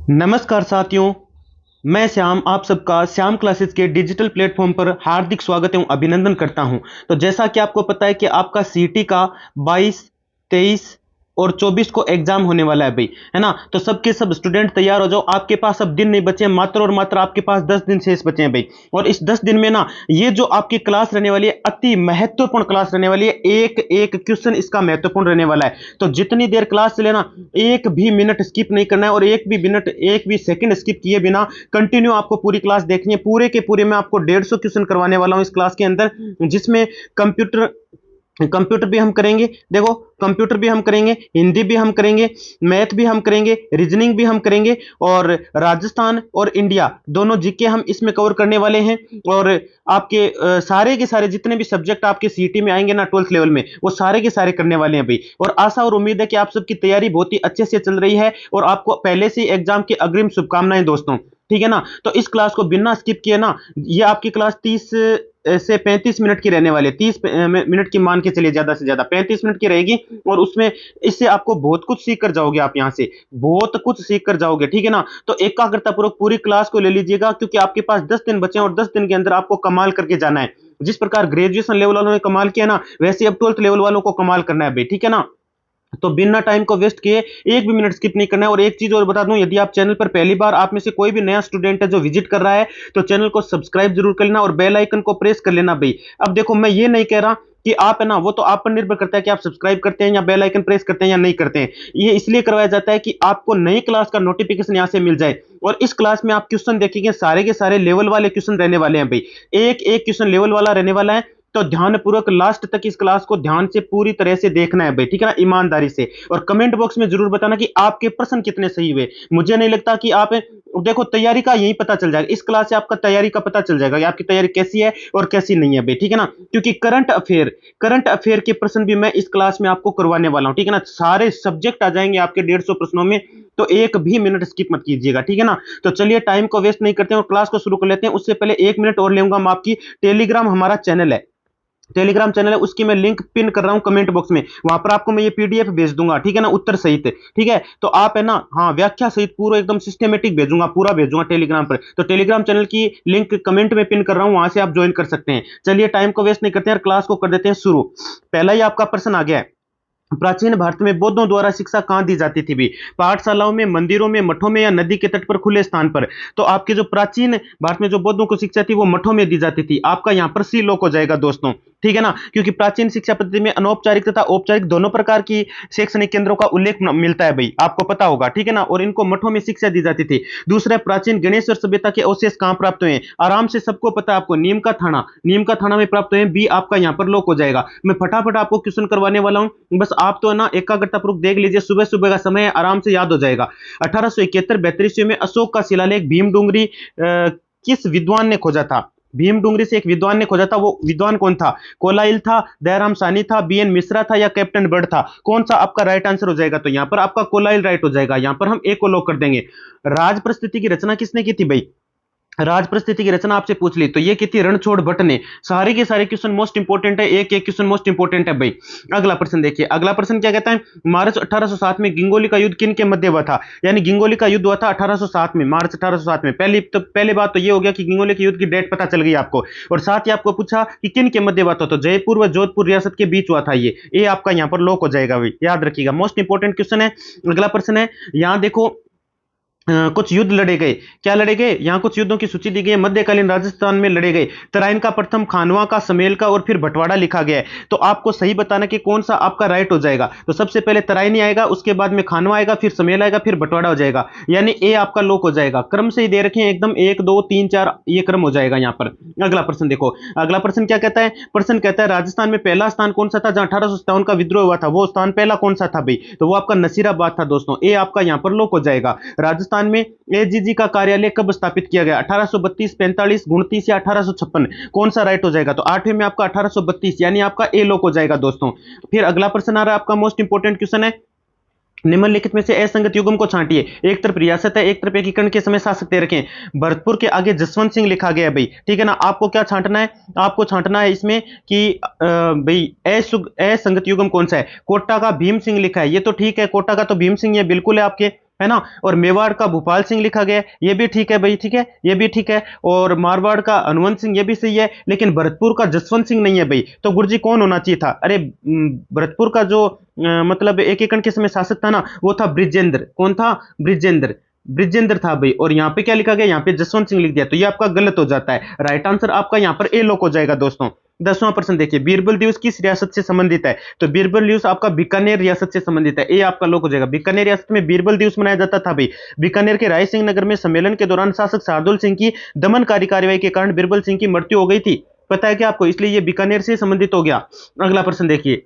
नमस्कार साथियों। मैं श्याम आप सबका श्याम क्लासेस के डिजिटल प्लेटफॉर्म पर हार्दिक स्वागत एवं अभिनंदन करता हूं। तो जैसा कि आपको पता है कि आपका सीटी का 22, 23 और 24 को एग्जाम होने वाला है भाई, है ना। तो सबके सब स्टूडेंट तैयार हो जाओ। आपके पास अब दिन नहीं बचे हैं, मात्र और मात्र आपके पास 10 दिन शेष बचे हैं भाई। और इस 10 दिन में ना ये जो आपकी क्लास रहने वाली है अति महत्वपूर्ण क्लास रहने वाली है। एक एक क्वेश्चन इसका महत्वपूर्ण रहने वाला है। तो जितनी देर क्लास चले ना, एक भी मिनट स्किप नहीं करना है और एक भी मिनट एक भी सेकंड स्किप किए बिना कंटिन्यू आपको पूरी क्लास देखनी है। पूरे के पूरे मैं आपको 150 क्वेश्चन करवाने वाला हूं इस क्लास के अंदर, जिसमें कंप्यूटर कंप्यूटर भी हम करेंगे। देखो, कंप्यूटर भी हम करेंगे, हिंदी भी हम करेंगे, मैथ भी हम करेंगे, रीजनिंग भी हम करेंगे और राजस्थान और इंडिया दोनों जीके हम इसमें कवर करने वाले हैं। और आपके सारे के सारे जितने भी सब्जेक्ट आपके सीटी में आएंगे ना 12th लेवल में, वो सारे के सारे करने वाले हैं भाई। और आशा और उम्मीद है कि आप सबकी तैयारी बहुत ही अच्छे से चल रही है और आपको पहले से एग्जाम की अग्रिम शुभकामनाएं दोस्तों, ठीक है ना। तो इस क्लास को बिना स्किप किए ना, ये आपकी क्लास 30 से 35 मिनट की रहने वाली है। 30 मिनट की मान के चलिए, ज्यादा से ज्यादा 35 मिनट की रहेगी। और उसमें इससे आपको बहुत कुछ सीख कर जाओगे, आप यहां से बहुत कुछ सीख कर जाओगे, ठीक है ना। तो एकाग्रता पूर्वक पूरी क्लास को ले लीजिएगा, क्योंकि आपके पास 10 दिन बचे हैं और 10 दिन के अंदर आपको कमाल करके जाना है। जिस प्रकार ग्रेजुएशन लेवल वालों ने कमाल किया ना, वैसे अब 12th लेवल वालों को कमाल करना है भाई, ठीक है ना। तो बिना टाइम को वेस्ट किए एक भी मिनट स्किप नहीं करना है। और एक चीज और बता दूं, यदि आप चैनल पर पहली बार आप में से कोई भी नया स्टूडेंट है जो विजिट कर रहा है, तो चैनल को सब्सक्राइब जरूर कर लेना और बेल आइकन को प्रेस कर लेना भाई। अब देखो, मैं ये नहीं कह रहा कि आप, है ना, वो तो आप पर निर्भर करता है कि आप सब्सक्राइब करते हैं या बेल आइकन प्रेस करते हैं या नहीं करते हैं। ये इसलिए करवाया जाता है कि आपको नई क्लास का नोटिफिकेशन यहां से मिल जाए। और इस क्लास में आप क्वेश्चन देखेंगे, सारे के सारे लेवल वाले क्वेश्चन रहने वाले हैं भाई। एक एक क्वेश्चन लेवल वाला रहने वाला है। तो ध्यानपूर्वक लास्ट तक इस क्लास को ध्यान से पूरी तरह से देखना है भाई, ठीक है ना, ईमानदारी से। और कमेंट बॉक्स में जरूर बताना कि आपके प्रश्न कितने सही हुए। मुझे नहीं लगता कि आप, देखो, तैयारी का यही पता चल जाएगा इस क्लास से, आपका तैयारी का पता चल जाएगा कि आपकी तैयारी कैसी है और कैसी नहीं है भाई, ठीक है ना। क्योंकि करंट अफेयर के प्रश्न भी मैं इस क्लास में आपको करवाने वाला हूं, ठीक है ना। सारे सब्जेक्ट आ जाएंगे आपके 150 प्रश्नों में। तो एक भी मिनट स्किप मत कीजिएगा, ठीक है ना। तो चलिए, टाइम को वेस्ट नहीं करते हैं और क्लास को शुरू कर लेते हैं। उससे पहले एक मिनट और लेऊंगा मैं आपकी। टेलीग्राम हमारा चैनल है, टेलीग्राम चैनल है, उसकी मैं लिंक पिन कर रहा हूं कमेंट बॉक्स में। वहां पर आपको मैं ये पीडीएफ भेज दूंगा, ठीक है ना, उत्तर सहित, ठीक है। तो आप, है ना, हाँ, व्याख्या सहित पूरा एकदम सिस्टमेटिक भेजूंगा, पूरा भेजूंगा टेलीग्राम पर। तो टेलीग्राम चैनल की लिंक कमेंट में पिन कर रहा हूं, वहां से आप ज्वाइन कर सकते हैं। चलिए, टाइम को वेस्ट नहीं करते हैं और क्लास को कर देते हैं शुरू। पहला ही आपका प्रश्न आ गया है। प्राचीन भारत में बौद्धों द्वारा शिक्षा कहां दी जाती थी भी? पाठशालाओं में, मंदिरों में, मठों में या नदी के तट पर खुले स्थान पर? तो आपके जो प्राचीन भारत में जो बौद्धों को शिक्षा थी वो मठों में दी जाती थी। आपका यहां पर सी लोक हो जाएगा दोस्तों, ठीक है ना। क्योंकि प्राचीन शिक्षा पद्धति में अनौपचारिक तथा औपचारिक दोनों प्रकार की शैक्षणिक केंद्रों का उल्लेख मिलता है भाई, आपको पता होगा, ठीक है ना। और इनको मठों में शिक्षा दी जाती थी। दूसरा, प्राचीन गणेश्वर सभ्यता के अवशेष कहां प्राप्त हुए हैं? आराम से सबको पता है आपको, नीम का थाना में प्राप्त हुए हैं। बी आपका यहां पर लोक हो जाएगा। मैं फटाफट आपको क्वेश्चन करवाने वाला हूं, बस आप तो, है ना, एकाग्रतापूर्वक देख लीजिए। सुबह सुबह का समय है, आराम से याद हो जाएगा। 1871-42 में अशोक का शिलालेख भीम डूंगरी किस विद्वान ने खोजा था? भीम डूंगरी से एक विद्वान ने खोजा था, वो विद्वान कौन था? कोलाइल था, दयाराम सानी था, बीएन मिश्रा था या कैप्टन बर्ड था? कौन सा आपका राइट आंसर हो जाएगा? तो यहां पर आपका कोलाइल राइट हो जाएगा। यहां पर हम एक को लॉक कर देंगे। राज परिस्थिति की रचना किसने की थी भाई? राज परिस्थिति की रचना आपसे पूछ ली तो ये की थी रणछोड़ भट्ट ने। सारे के सारे क्वेश्चन मोस्ट इंपोर्टेंट है, एक एक क्वेश्चन मोस्ट इंपोर्टेंट है भाई। अगला प्रश्न देखिए, अगला प्रश्न क्या कहता है? मार्च 1807 में गिंगोली का युद्ध किन के मध्य हुआ था? यानी गिंगोली का युद्ध हुआ था 1807 में, मार्च 1807 में। पहली बात तो ये हो गया कि गिंगोली के युद्ध की डेट पता चल गई आपको। और साथ ही आपको पूछा कि किन के मध्य हुआ था, तो जयपुर व जोधपुर रियासत के बीच हुआ था। ये आपका यहाँ पर लॉक हो जाएगा भाई, याद रखिएगा, मोस्ट इंपोर्टेंट क्वेश्चन है। अगला प्रश्न है, यहां देखो, कुछ युद्ध लड़े गए। क्या लड़े गए? यहां कुछ युद्धों की सूची दी गई है, मध्यकालीन राजस्थान में लड़े गए। तराइन का प्रथम, खानवा का, समेल का और फिर बंटवाड़ा लिखा गया है। तो आपको सही बताना कि कौन सा आपका राइट हो जाएगा। तो सबसे पहले तराइन आएगा, उसके बाद में खानवा आएगा, फिर समेल आएगा, फिर बंटवाड़ा हो जाएगा। यानी ए आपका लोक हो जाएगा। क्रम से ही दे रखे हैं एकदम, 1 2 3 4, ये क्रम हो जाएगा यहां पर। अगला प्रश्न देखो, अगला प्रश्न क्या कहता है? प्रश्न कहता है, राजस्थान में पहला स्थान कौन सा था जहां 1857 का विद्रोह हुआ था? वो स्थान पहला कौन सा था भाई? तो वो आपका नसीराबाद था दोस्तों। ए आपका यहां पर लोक हो जाएगा। राजस्थान में एजीजी का कार्यालय कब स्थापित किया गया? 1832, 45, 29 या 1856? कौन सा राइट हो जाएगा? तो आठवें में आपका 1832, यानी आपका ए लोक हो जाएगा दोस्तों। फिर अगला प्रश्न आ रहा है आपका, मोस्ट इंपोर्टेंट क्वेश्चन है, निम्नलिखित में से असंगत युग्म को छांटिए। एक तरफ रियासत है, एक तरफ एकीकरण के समय शासक दे रखे हैं। भरतपुर के आगे जसवंत सिंह लिखा गया है भाई, ठीक है ना। आपको क्या छांटना है? आपको छांटना है इसमें कि भाई असंगत युग्म कौन सा है? कोटा का भीम सिंह लिखा है, ये तो ठीक है, कोटा का तो भीम सिंह ये बिल्कुल है आपके, है ना। और मेवाड़ का भूपाल सिंह लिखा गया है, ये भी ठीक है भाई, ठीक है, ये भी ठीक है। और मारवाड़ का हनुवंत सिंह, ये भी सही है, लेकिन भरतपुर का जसवंत सिंह नहीं है भाई। तो गुरुजी कौन होना चाहिए था? अरे भरतपुर का जो मतलब एक एकड़ के समय शासक था ना, वो था ब्रिजेंद्र। कौन था? ब्रिजेंद्र। ब्रिजेंद्र था भाई। और यहाँ पे क्या लिखा गया? यहाँ पे जसवंत सिंह लिख दिया, तो ये आपका गलत हो जाता है। राइट आंसर आपका यहाँ पर ए लोक हो जाएगा दोस्तों। 10वां प्रश्न देखिए, बीरबल दिवस किस रियासत से संबंधित है? तो बीरबल दिवस आपका बीकानेर रियासत से संबंधित है, ये आपका लोक हो जाएगा। बीकानेर रियासत में बीरबल दिवस मनाया जाता था भाई। बीकानेर के राय सिंह नगर में सम्मेलन के दौरान शासक शार्दुल सिंह की दमनकारी कार्रवाई के कारण बीरबल सिंह की मृत्यु हो गई थी। पता है क्या आपको? इसलिए ये बीकानेर से संबंधित हो गया। अगला प्रश्न देखिए,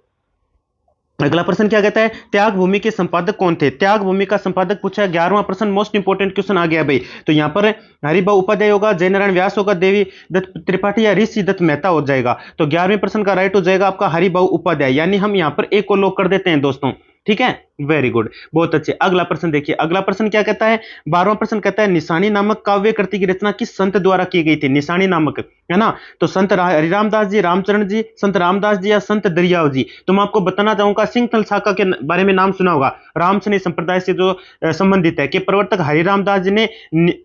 अगला प्रश्न क्या कहता है? त्याग भूमि के संपादक कौन थे? त्याग भूमि का संपादक पूछा है। 11वां प्रश्न मोस्ट इंपोर्टेंट क्वेश्चन आ गया भाई। तो यहां पर हरिभाऊ उपाध्याय होगा, जयनारायण व्यास होगा, देवी दत्त त्रिपाठी या ऋषि दत्त मेहता हो जाएगा। तो 11वें प्रश्न का राइट हो जाएगा आपका हरिभाऊ उपाध्याय, यानी हम यहां पर एक को लॉक कर देते हैं दोस्तों। ठीक है, वेरी गुड, बहुत अच्छे। अगला प्रश्न देखिए, अगला प्रश्न क्या कहता है? 12वां प्रश्न कहता है निशानी नामक काव्य कृति की रचना किस संत द्वारा की गई थी? निशानी नामक, है ना। तो संत हरिराम दास जी, रामचरण जी, संत रामदास जी या संत दरियाव जी। तो मैं आपको बताना चाहूंगा, सिंहथल शाखा के बारे में नाम सुना होगा, रामसनी संप्रदाय से जो संबंधित है, कि प्रवर्तक हरिराम दास जी ने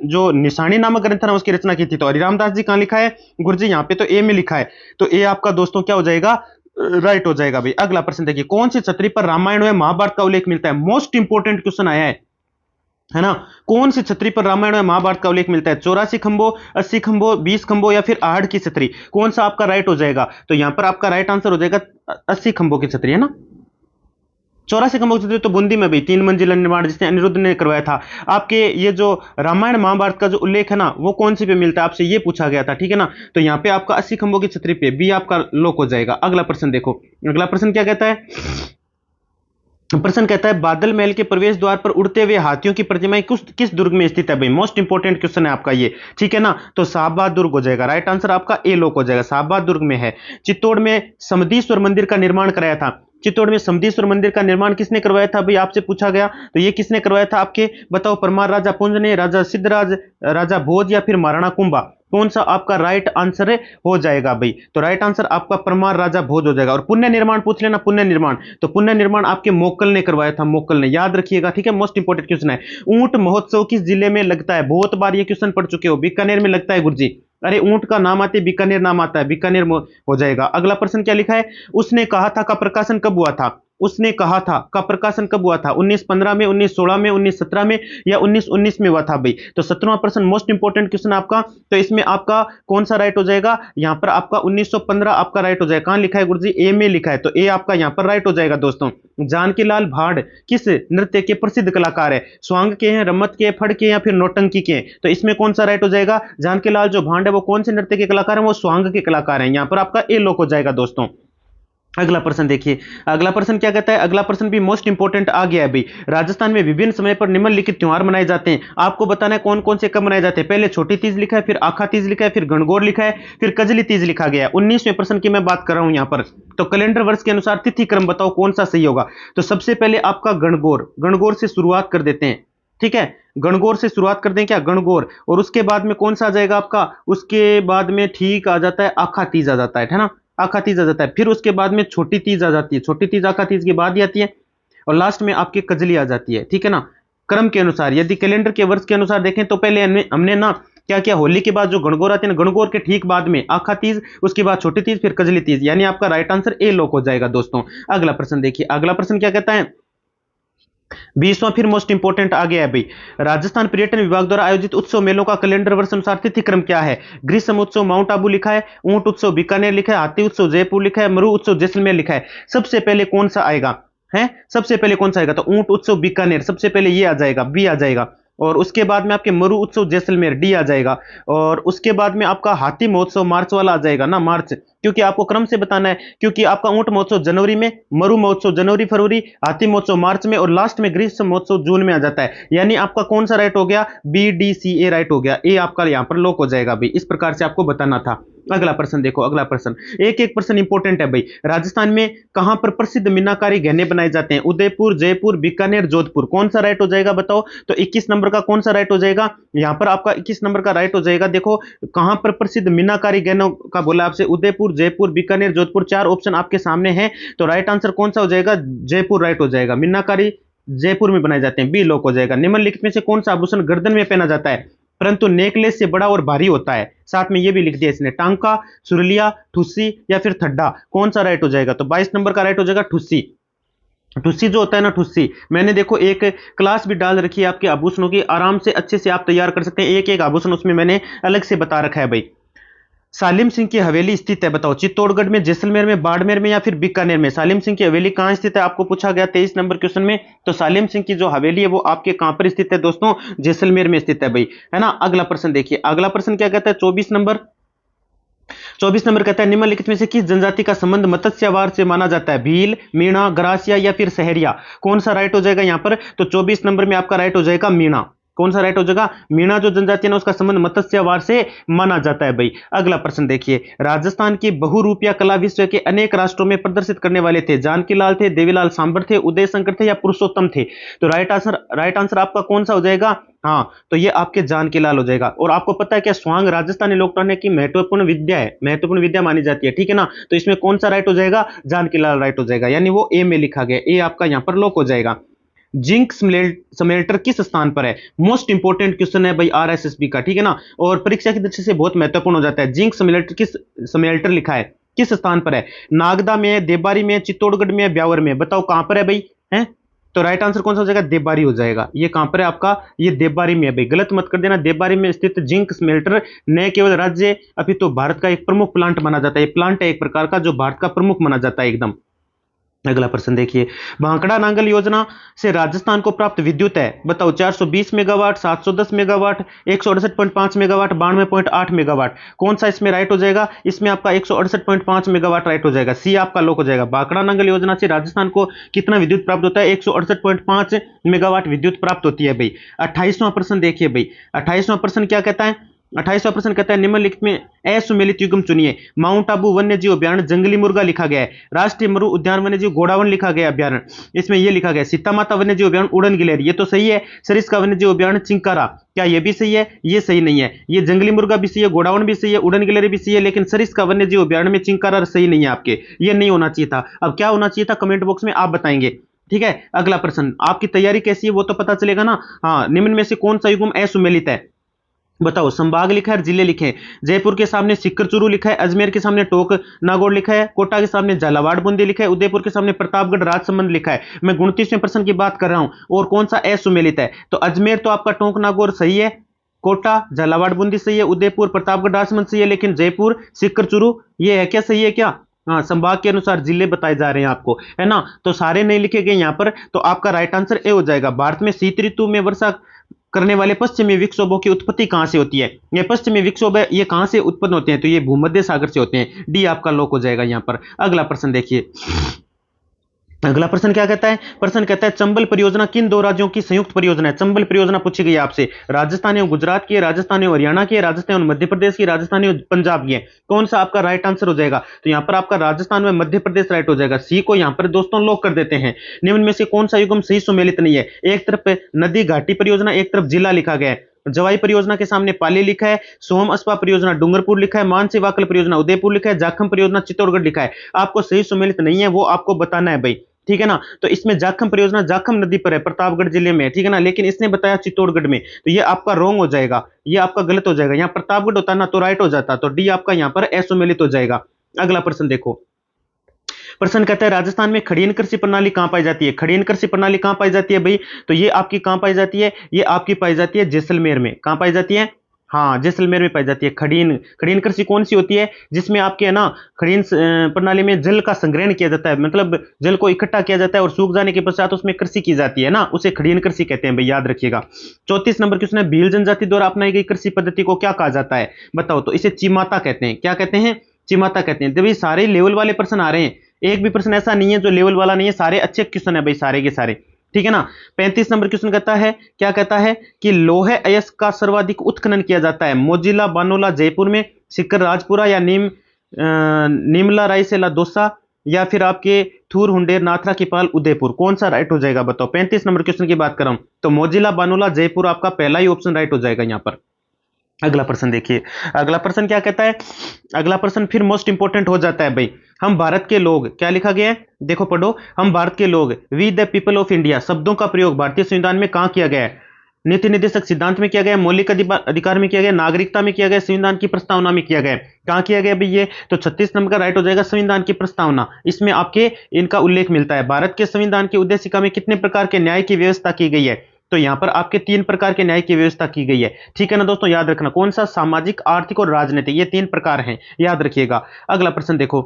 जो निशानी नामक ग्रंथ है उसकी रचना की थी। तो हरिराम दास जी कहां लिखा है गुरुजी? यहाँ पे तो ए में लिखा है। तो ए आपका दोस्तों क्या हो जाएगा? राइट हो जाएगा भाई। अगला प्रश्न देखिए, कौन सी छतरी पर रामायण में महाभारत का उल्लेख मिलता है? मोस्ट इंपोर्टेंट क्वेश्चन आया है ना। कौन सी छतरी पर रामायण में महाभारत का उल्लेख मिलता है? 84 खंभों, 80 खंभों, 20 खंभों या फिर आहड़ की छतरी? कौन सा आपका राइट हो जाएगा? तो यहां पर आपका राइट आंसर हो जाएगा 80 खंभों की छतरी, है ना। 84 खंभों की छतरी तो बूंदी में भी 3 मंजिला निर्माण जिसने अनिरुद्ध ने करवाया था। आपके ये जो रामायण महाभारत का जो उल्लेख है ना, वो कौन सी पे मिलता है? आपसे ये पूछा गया था, ठीक है ना। तो यहाँ पे आपका 80 खंभों की छतरी पे बी आपका लोक हो जाएगा। अगला प्रश्न देखो, अगला प्रश्न क्या कहता है? प्रश्न कहता है बादल महल के प्रवेश द्वार पर उड़ते हुए हाथियों की प्रतिमाएं किस दुर्ग में स्थित है भाई? मोस्ट इंपोर्टेंट क्वेश्चन है आपका ये, ठीक है ना। तो शाहबाद दुर्ग हो जाएगा। राइट आंसर आपका ए लोक हो जाएगा, शाहबाद दुर्ग में है। चित्तौड़ में समदीश्वर मंदिर का निर्माण कराया था। चित्तौड़ में समदीश्वर मंदिर का निर्माण किसने करवाया था भाई? आपसे पूछा गया। तो ये किसने करवाया था आपके? बताओ, परमार राजा पुंज ने, राजा सिद्धराज, राजा भोज या फिर महाराणा कुंभा? कौन सा आपका राइट आंसर हो जाएगा भाई? तो राइट आंसर आपका परमार राजा भोज हो जाएगा। और पुण्य निर्माण पूछ लेना, पुण्य निर्माण, तो पुण्य निर्माण आपके मोक्कल ने करवाया था, मोक्कल ने, याद रखिएगा, ठीक है। मोस्ट इंपोर्टेंट क्वेश्चन है, ऊंट महोत्सव किस जिले में लगता है? बहुत बार ये क्वेश्चन पढ़ चुके हो, बीकानेर में लगता है गुरुजी। अरे ऊंट का नाम आते बीकानेर नाम आता है, बीकानेर हो जाएगा। अगला प्रश्न क्या लिखा है? उसने कहा था का प्रकाशन कब हुआ था? उसने कहा था का प्रकाशन कब हुआ था? 1915 में, 1916 में, 1917 में या 1919 में हुआ था भाई? तो 17वां प्रश्न मोस्ट इंपोर्टेंट क्वेश्चन आपका। तो इसमें आपका कौन सा राइट हो जाएगा? यहां पर आपका 1915 आपका राइट हो जाएगा। कहां लिखा है गुरुजी? ए में लिखा है, तो ए आपका यहां पर राइट हो जाएगा दोस्तों। जानकीलाल भाड़ किस नृत्य के प्रसिद्ध कलाकार है? स्वांग के हैं, रमत के, फड़ के या फिर नौटंकी के? तो इसमें कौन सा राइट हो जाएगा? जानकीलाल जो भांड है वो कौन से नृत्य के कलाकार हैं? वो स्वांग के कलाकार हैं। यहां पर आपका ए लोक हो जाएगा दोस्तों। अगला प्रश्न देखिए, अगला प्रश्न क्या कहता है? अगला प्रश्न भी मोस्ट इंपोर्टेंट आ गया है भाई। राजस्थान में विभिन्न समय पर निम्नलिखित त्योहार मनाए जाते हैं, आपको बताना है कौन कौन से कब मनाए जाते हैं। पहले छोटी तीज लिखा है, फिर आखा तीज लिखा है, फिर गणगौर लिखा है, फिर कजली तीज लिखा गया है। 19वें प्रश्न की मैं बात कर रहा हूं यहां पर। तो कैलेंडर वर्ष के अनुसार तिथि क्रम बताओ कौन सा सही होगा? तो सबसे पहले आपका गणगौर, गणगौर से शुरुआत कर देते हैं, ठीक है। गणगौर से शुरुआत कर दें क्या? गणगौर। और उसके बाद में कौन सा आ जाएगा आपका? उसके बाद में ठीक आ जाता है आखा तीज आ जाता है ना, आखा तीज आ जाता है। फिर उसके बाद में छोटी तीज आ जाती है, छोटी तीज आखा तीज के बाद ही आती है। और लास्ट में आपकी कजली आ जाती है, ठीक है ना। क्रम के अनुसार, यदि कैलेंडर के वर्ष के अनुसार देखें तो पहले हमने ना क्या किया, होली के बाद जो गणगौर आती है ना, गणगौर के ठीक बाद में आखा तीज, उसके बाद छोटी तीज, फिर कजली तीज, यानी आपका राइट आंसर ए लोक हो जाएगा दोस्तों। अगला प्रश्न देखिए, अगला प्रश्न क्या कहता है? 20वां फिर मोस्ट इंपोर्टेंट आ गया है भाई। राजस्थान पर्यटन विभाग द्वारा आयोजित उत्सव मेलों का कैलेंडर वर्ष अनुसार तिथि क्रम क्या है? ग्रीष्म उत्सव माउंट आबू लिखा है, ऊंट उत्सव बीकानेर लिखा है, हाथी उत्सव जयपुर लिखा है, मरु उत्सव जैसलमेर लिखा है। सबसे पहले कौन सा आएगा है? सबसे पहले कौन सा आएगा? तो ऊंट उत्सव बीकानेर, सबसे पहले ये आ जाएगा, बी आ जाएगा। और उसके बाद में आपके मरु उत्सव जैसलमेर, डी आ जाएगा। और उसके बाद में आपका हाथी महोत्सव मार्च वाला आ जाएगा ना, मार्च, क्योंकि आपको क्रम से बताना है, क्योंकि आपका ऊंट महोत्सव जनवरी में, मरु महोत्सव जनवरी फरवरी, हाथी महोत्सव मार्च में, और लास्ट में ग्रीष्म महोत्सव जून में आ जाता है। यानी आपका कौन सा राइट हो गया? बी डी सी ए राइट हो गया, ए आपका यहां पर लोक हो जाएगा भाई। इस प्रकार से आपको बताना था। अगला प्रश्न देखो, अगला प्रश्न एक एक प्रश्न इंपॉर्टेंट है भाई। राजस्थान में कहां पर प्रसिद्ध मीनाकारी गहने बनाए जाते हैं? उदयपुर, जयपुर, बीकानेर, जोधपुर। कौन सा राइट हो जाएगा बताओ? तो 21 नंबर का कौन सा राइट हो जाएगा? यहां पर आपका 21 नंबर का राइट हो जाएगा। देखो कहां पर प्रसिद्ध मीनाकारी गहनों का बोला आपसे, उदयपुर, जयपुर, बीकानेर, जोधपुर, 4 ऑप्शन आपके सामने हैं। तो राइट आंसर कौन सा हो जाएगा? जयपुर राइट हो जाएगा। मीनाकारी जयपुर में बनाए जाते हैं, बी लॉक हो जाएगा। निम्नलिखित में से कौन सा आभूषण गर्दन में पहना जाता है परंतु नेकलेस से बड़ा और भारी होता है? साथ में ये भी लिख दिया इसने, टांका, सुरलिया, ठुस्सी या फिर थड्डा, कौन सा राइट हो जाएगा? तो 22 नंबर का राइट हो जाएगा ठुस्सी। ठुस्सी जो होता है ना, ठुस्सी, मैंने देखो एक क्लास भी डाल रखी है आपके आभूषणों की, आराम से अच्छे से आप तैयार कर सकते हैं, एक एक आभूषण उसमें मैंने अलग से बता रखा है भाई। सालिम सिंह की हवेली स्थित है, बताओ चित्तौड़गढ़ में, जैसलमेर में, बाड़मेर में या फिर बीकानेर में? सालिम सिंह की हवेली कहां स्थित है आपको पूछा गया 23 नंबर क्वेश्चन में। तो सालिम सिंह की जो हवेली है वो आपके कहां पर स्थित है दोस्तों? जैसलमेर में स्थित है भाई, है ना। अगला प्रश्न देखिए, अगला प्रश्न क्या कहता है 24 नंबर। 24 नंबर कहता है निम्नलिखित में से किस जनजाति का संबंध मत्स्यवार से माना जाता है? भील, मीणा, गरासिया या फिर सहरिया, कौन सा राइट हो जाएगा यहां पर? तो 24 नंबर में आपका राइट हो जाएगा मीणा। कौन सा राइट हो जाएगा? मीणा जो जनजाति है ना उसका संबंध मत्स्यवार से माना जाता है भाई। अगला प्रश्न देखिए, राजस्थान की बहुरूपिया कला विश्व के अनेक राष्ट्रों में प्रदर्शित करने वाले थे? जानकीलाल थे, देवीलाल सांबर थे, उदय शंकर थे या पुरुषोत्तम थे? तो राइट आंसर आपका कौन सा हो जाएगा? हाँ, तो ये आपके जानकीलाल हो जाएगा। और आपको पता है क्या, स्वांग राजस्थानी लोक नृत्य की महत्वपूर्ण विद्या है, महत्वपूर्ण विद्या मानी जाती है, ठीक है ना। तो इसमें कौन सा राइट हो जाएगा? जानकीलाल राइट हो जाएगा, यानी वो ए में लिखा गया, ए आपका यहां पर लॉक हो जाएगा। जिंक स्मेल्टर किस स्थान पर है? मोस्ट इंपोर्टेंट क्वेश्चन है भाई आरएसएसबी का, ठीक है ना, और परीक्षा की दृष्टि से बहुत महत्वपूर्ण हो जाता है। जिंक स्मेल्टर लिखा है किस स्थान पर है? नागदा में, देबारी में, चित्तौड़गढ़ में, ब्यावर में, बताओ कहां पर है भाई? है तो राइट आंसर कौन सा हो जाएगा? देबारी हो जाएगा। ये कहां पर है आपका? ये देबारी में है भाई, गलत मत कर देना। देबारी में स्थित जिंक स्मेल्टर न केवल राज्य अपितु तो भारत का एक प्रमुख प्लांट माना जाता है। ये प्लांट है एक प्रकार का जो भारत का प्रमुख माना जाता है एकदम। अगला प्रश्न देखिए, भांकड़ा नांगल योजना से राजस्थान को प्राप्त विद्युत है, बताओ 420 मेगावाट, 710 मेगावाट, 168.5 मेगावाट, 92.8 मेगावाट, कौन सा इसमें राइट हो जाएगा? इसमें आपका 168.5 मेगावाट राइट हो जाएगा, सी आपका लॉक हो जाएगा। भांकड़ा नांगल योजना से राजस्थान को कितना विद्युत प्राप्त होता है? 168.5 मेगावाट विद्युत प्राप्त होती है भाई। 28वां प्रश्न देखिए भाई, 28वां प्रश्न क्या कहता है? 28वां प्रश्न कहता है निम्नलिखित में असुमेलित युग्म चुनिए। माउंट आबू वन्य जीव अभ्यारण्य जंगली मुर्गा लिखा गया है, राष्ट्रीय मरु उद्यान वन्य जीव घोड़ावन लिखा गया अभ्यारण्य, इसमें यह लिखा गया सीता माता वन्य जीव अभ्यारण्य उड़न गिलहरी, ये तो सही है। सरिस्का वन्य जीव अभ्यारण्य चिंकारा, क्या ये भी सही है? ये सही नहीं है। ये जंगली मुर्गा भी सही है, घोड़ावन भी सही है, उड़न गिलहरी भी सही है, लेकिन सरिस्का वन्य जीव अभ्यारण्य में चिंकारा सही नहीं है आपके, ये नहीं होना चाहिए था। अब क्या होना चाहिए था कमेंट बॉक्स में आप बताएंगे, ठीक है। अगला प्रश्न, आपकी तैयारी कैसी है वो तो पता चलेगा ना। हाँ, निम्न में से कौन सा युग्म असुमेलित है? बताओ, संभाग लिखा है और जिले लिखे हैं। जयपुर के सामने सिक्कर चूरू लिखा है, अजमेर के सामने टोक नागौर लिखा है, कोटा के सामने झालावाड़ बूंदी लिखा है, उदयपुर के सामने प्रतापगढ़ राजसमंद लिखा है। मैं 29वें प्रश्न की बात कर रहा हूं, और कौन सा असुमेलित है? तो अजमेर तो आपका टोंक नागौर सही है, कोटा झालावाड़ बूंदी सही है, उदयपुर प्रतापगढ़ राजसमंद सही है, लेकिन जयपुर सिक्कर चूरू ये है क्या? सही है क्या? हाँ, संभाग के अनुसार जिले बताए जा रहे हैं आपको, है ना। तो सारे नहीं लिखे गए यहां पर, तो आपका राइट आंसर ए हो जाएगा। भारत में शीत ऋतु में वर्षा करने वाले पश्चिमी विक्षोभों की उत्पत्ति कहां से होती है? ये पश्चिमी विक्षोभ है, ये कहां से उत्पन्न होते हैं? तो ये भूमध्य सागर से होते हैं, डी आपका लॉक हो जाएगा यहां पर। अगला प्रश्न देखिए, अगला प्रश्न क्या कहता है? प्रश्न कहता है चंबल परियोजना किन दो राज्यों की संयुक्त परियोजना है? चंबल परियोजना पूछी गई आपसे, राजस्थान एवं गुजरात की है, राजस्थान एवं हरियाणा की है, राजस्थान एवं मध्य प्रदेश की, राजस्थान एवं पंजाब की है, कौन सा आपका राइट आंसर हो जाएगा? तो यहां पर आपका राजस्थान में मध्य प्रदेश राइट हो जाएगा, सी को यहां पर दोस्तों लॉक कर देते हैं। निम्न में से कौन सा युग्म सही सुमेलित नहीं है? एक तरफ नदी घाटी परियोजना, एक तरफ जिला लिखा गया है। जवाई परियोजना के सामने पाली लिखा है, सोम अस्पा परियोजना डूंगरपुर लिखा है, मानसी वाकल परियोजना उदयपुर लिखा है, जाखम परियोजना चित्तौड़गढ़ लिखा है। आपको सही सुमेलित नहीं है वो आपको बताना है भाई, ठीक है ना। तो इसमें जाखम परियोजना जाखम नदी पर है, प्रतापगढ़ जिले में, ठीक है ना, लेकिन इसने बताया चित्तौड़गढ़ में, तो ये आपका रॉन्ग हो जाएगा, ये आपका गलत हो जाएगा। यहाँ प्रतापगढ़ होता ना तो राइट हो जाता, तो डी आपका यहाँ पर असुमेलित हो जाएगा। अगला प्रश्न देखो, प्रश्न कहता है राजस्थान में खड़ीन कृषि प्रणाली कहां पाई जाती है? खड़ीन कृषि प्रणाली कहां पाई जाती है भाई? तो ये आपकी कहां पाई जाती है? ये आपकी पाई जाती है जैसलमेर में। कहां पाई जाती है? हाँ, जैसलमेर में पाई जाती है खड़ीन। खड़ीन कृषि कौन सी होती है? जिसमें आपके है ना खड़ीन प्रणाली में जल का संग्रहण किया जाता है, मतलब जल को इकट्ठा किया जाता है और सूख जाने के पश्चात उसमें कृषि की जाती है ना, उसे खड़ीन कृषि कहते हैं भाई, याद रखिएगा। 34 नंबर क्वेश्चन है, भील जनजाति द्वारा अपनाई गई कृषि पद्धति को क्या कहा जाता है? बताओ, तो इसे चिमाता कहते हैं। क्या कहते हैं? चिमाता कहते हैं। भाई सारे लेवल वाले प्रश्न आ रहे हैं, एक भी प्रश्न ऐसा नहीं है जो लेवल वाला नहीं है, सारे अच्छे क्वेश्चन है भाई, सारे के सारे, ठीक है ना। 35 नंबर क्वेश्चन कहता है, क्या कहता है कि लोहे अयस्क का सर्वाधिक उत्खनन किया जाता है? मोजिला बानोला जयपुर में, सिक्कर राजपुरा या नीमला रायसेला दौसा, या फिर आपके थूर हुंडेर नाथरा की पाल उदयपुर, कौन सा राइट हो जाएगा बताओ? 35 नंबर क्वेश्चन की बात कर रहा हूं, तो मोजिला बानोला जयपुर आपका पहला ही ऑप्शन राइट हो जाएगा यहां पर। अगला प्रश्न देखिए, अगला प्रश्न क्या कहता है, अगला प्रश्न फिर मोस्ट इंपोर्टेंट हो जाता है भाई। हम भारत के लोग, क्या लिखा गया है, देखो पढ़ो, हम भारत के लोग, we the people of India शब्दों का प्रयोग भारतीय संविधान में कहां किया गया है? नीति निर्देशक सिद्धांत में किया गया, मौलिक अधिकार में किया गया, नागरिकता में किया गया, संविधान की प्रस्तावना में किया गया। कहां किया गया भाई ये? तो 36 नंबर का राइट हो जाएगा संविधान की प्रस्तावना। इसमें आपके इनका उल्लेख मिलता है। भारत के संविधान की उद्देशिका में कितने प्रकार के न्याय की व्यवस्था की गई है? तो यहां पर आपके 3 प्रकार के न्याय की व्यवस्था की गई है। ठीक है ना दोस्तों, याद रखना कौन सा? सामाजिक, आर्थिक और राजनीतिक, ये 3 प्रकार हैं, याद रखिएगा। अगला प्रश्न देखो,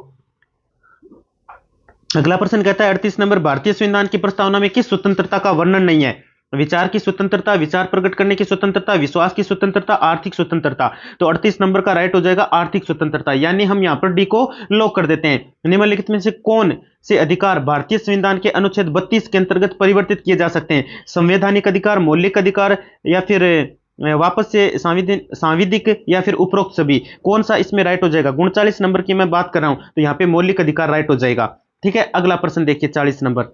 अगला प्रश्न कहता है 38 नंबर, भारतीय संविधान की प्रस्तावना में किस स्वतंत्रता का वर्णन नहीं है? विचार की स्वतंत्रता, विचार प्रकट करने की स्वतंत्रता, विश्वास की स्वतंत्रता, आर्थिक स्वतंत्रता। तो 38 नंबर का राइट हो जाएगा आर्थिक स्वतंत्रता, यानी हम यहां पर डी को लॉक कर देते हैं। निम्नलिखित में से कौन से अधिकार भारतीय संविधान के अनुच्छेद 32 के अंतर्गत परिवर्तित किए जा सकते हैं? संवैधानिक अधिकार, मौलिक अधिकार, या फिर वापस से सांविधिक, या फिर उपरोक्त सभी? कौन सा इसमें राइट हो जाएगा? 39 नंबर की मैं बात कर रहा हूं, तो यहां पे मौलिक अधिकार राइट हो जाएगा। ठीक है, अगला प्रश्न देखिए 40 नंबर।